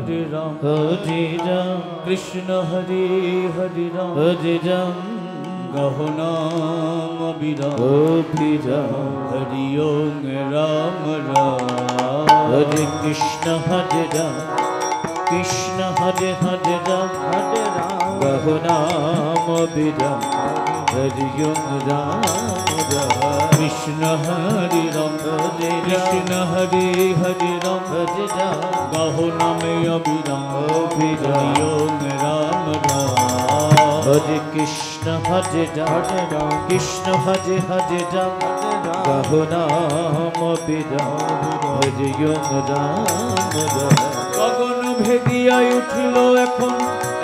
Hare Ram, Krishna Hare Hare Ram, Hare Ram, Gaho Naam Abhiram, Abhiram, Hari Om Ram Ram, Hare Krishna Hare Ram, Krishna Hare Hare Ram, Hare Ram, Gaho Naam Abhiram, Hare Om Ram Ram, Krishna Hare Ram, Hare Krishna Hare Hare Ram, Hare Ram, Gaho Naam Abhiram, Abhiram, Hari Om Ram Ram, Hare Krishna Hare Ram, Krishna Hare Hare Ram, Gaho Naam Abhiram, Hare Om Ram Ram. গগন ভেদিয়ায় উঠিল এখন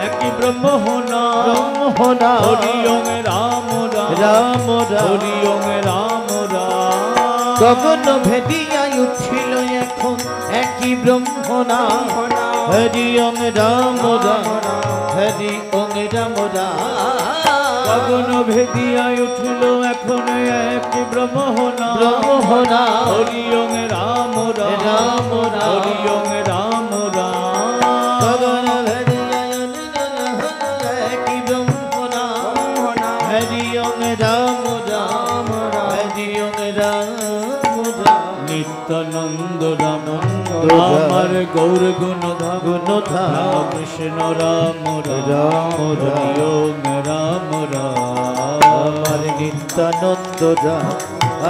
একই ব্রহ্মহনা, ব্রহ্মহনা, হরি ওম রাম রাম, রাম রাম, হরি ওম রাম রাম, গগন ভেদিয়ায় উঠিল এখন একই ব্রহ্মনা, হরি ওম রাম রাম, হরি ওম রাম রাম। গগন ভেদিয়ায় উঠিল এখন একই ব্রহ্মহনা, ব্রহ্মহনা, হরি ওম রাম রাম, রাম রাম, হরি ওম রাম রাম, গগন ভেদিয়ায় উঠিল একই ব্রহ্মনা, হরি ওম রাম রাম, হরি ওম রাম রাম। নিত্যানন্দ রাম রাম, আমার গৌর গুণ ধাম, গুণধাম, রাম কৃষ্ণ রাম রাম, রাম হরি রাম, ওম রাম রাম, আমার নিত্যানন্দ রাম,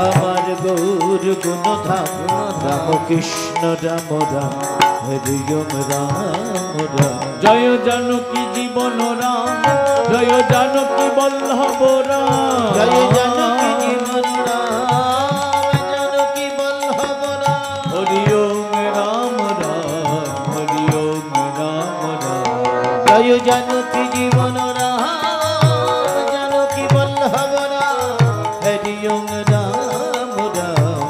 আমার গৌর গুণধাম, রাম কৃষ্ণ রাম রাম, হরি ওম রাম রাম। জয় জানকী জীবন রাম, জয় জানকী বল্লভ রাম, জয় জানকী জীবন রাম, জানকী বল্লভ রাম, হরি ওম রাম রাম, হরি ওম রাম রাম, জয় জানকী জীবন রাম, জানকী বল্লভ রাম, হরি ওম রাম রাম,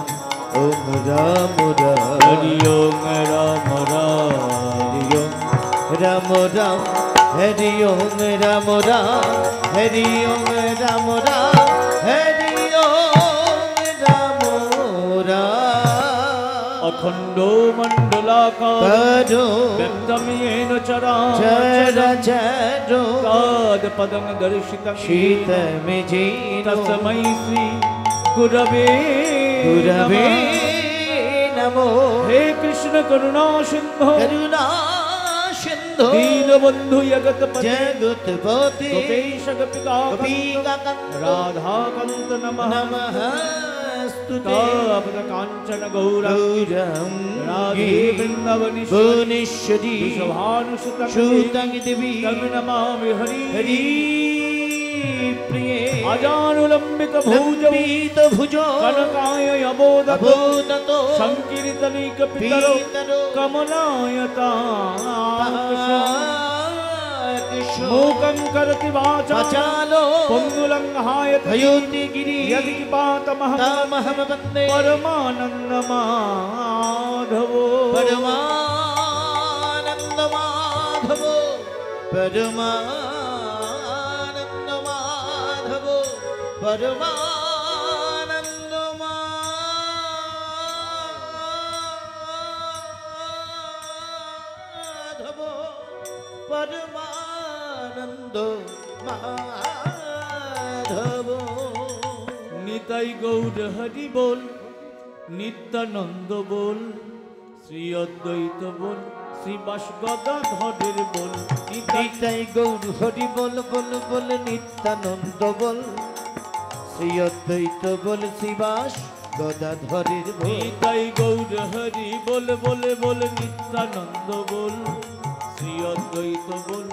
ওম রাম রাম, হরি ওম রাম রাম, হরি ওম রাম রাম, হরি ওম রাম রাম, হরি ওম রাম রাম, হরি ওম রাম রাম। অখণ্ড মণ্ডলাকার করো ব্যক্তম येन চরাচরম চরাচর তদ পদং দর্শিতং শীতমিজিনো তস্मै শ্রী গুরবে গুরবে নমো। হে কৃষ্ণ করুণা সিন্ধু করুণা সিন্ধু দীনবন্ধু জগৎপতে জগৎপতি গোপেশ গোপিকা গোপীকান্ত রাধাকান্ত নমঃ নমঃ স্তুতে তাপদ কাঞ্চন গৌরং রাধে বৃন্দাবনী ভুবনেশ্বরী শুভানুসুতং সুতং দেবী তং নমামি হরি হরি প্রিয়ে আজানুলম্বিত ভুজৌ লম্বিত ভুজো কনকায় অবোধত অবোদত সংকীর্তনিক পিতরো পিতরো কৃষ্ণ মূকং করতি বাচা বাচালো পঙ্গুলং হায়তে ভয়ন্তি গিরি यदि पातमहं তামহম বন্দে परमानंद माधव পরমানন্দ মাধব পরমানন্দ মাধব পরমানন্দ মাধব পরমানন্দ মাধব। নিতাই গৌর হরি বল নিত্যানন্দ বল শ্রী অদ্বৈত বল শ্রী বাসগদাধরের বল নিতাই গৌর হরি বল বল বল নিত্যানন্দ বল শ্রী অদ্বৈত বল শিবাস গদাধরের বল। নিতাই গৌর হরি বল বল বল নিত্যানন্দ বল শ্রী অদ্বৈত বল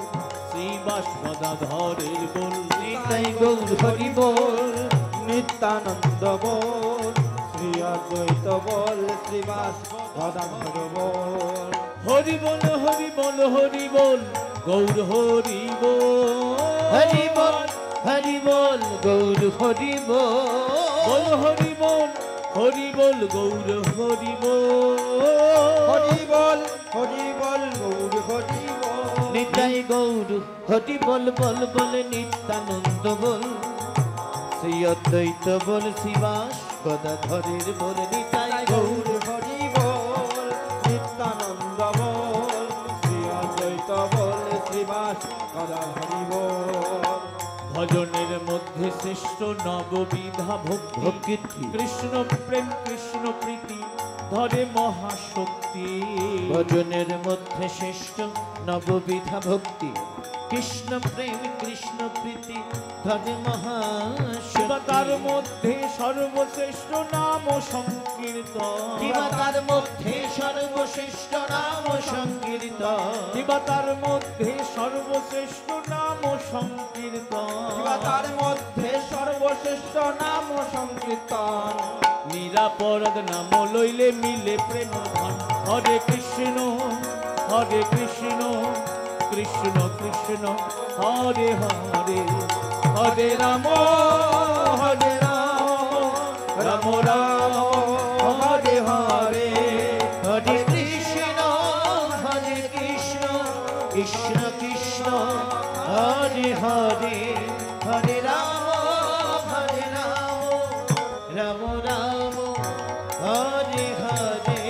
শ্রী বাসগদাধরের বল নিতাই গৌর হরি বল নিত্যানন্দ বল শ্রী অদ্বৈত বল শ্রীবাস গদাধর বল। হরি বল হরি বল হরি বল গৌর হরি বল হরি বল হরি বল গৌর হরি বল হরি বল হরি বল গৌর হরি বল হরি বল হরি বল গৌর হরি বল। নিতাই গৌর হরি বল বল বল নিত্যানন্দ বল শ্রী অদ্বৈত বল শিবাস গদাধরের বল। নিতাই গৌর গৌর হরি বল নিত্যানন্দ বল শ্রী হরি বল। ভজনের মধ্যে শ্রেষ্ঠ নববিধা ভক্তি ভক্তি কৃষ্ণ প্রেম কৃষ্ণ প্রীতি ধরে মহাশক্তি। ভজনের মধ্যে শ্রেষ্ঠ নববিধা ভক্তি কৃষ্ণ প্রেম কৃষ্ণ প্রীতি ধরে শিবা তার মহাশক্তি। মধ্যে সর্বশ্রেষ্ঠ নাম সংকীর্তন। কিবা তার মধ্যে সর্বশ্রেষ্ঠ নাম সংকীর্তন। শিবা তার মধ্যে সর্বশ্রেষ্ঠ নাম সংকীর্তন। শিবা তার মধ্যে সর্বশ্রেষ্ঠ নাম সংকীর্তন। নিরাপরাধ নাম লইলে মিলে প্রেম ধন। হরে কৃষ্ণ কৃষ্ণ কৃষ্ণ হরে হরে, হরে রাম রাম রাম হরে হরে। হরে কৃষ্ণ কৃষ্ণ কৃষ্ণ হরে হরে, হরে রাম রাম রাম হরে হরে।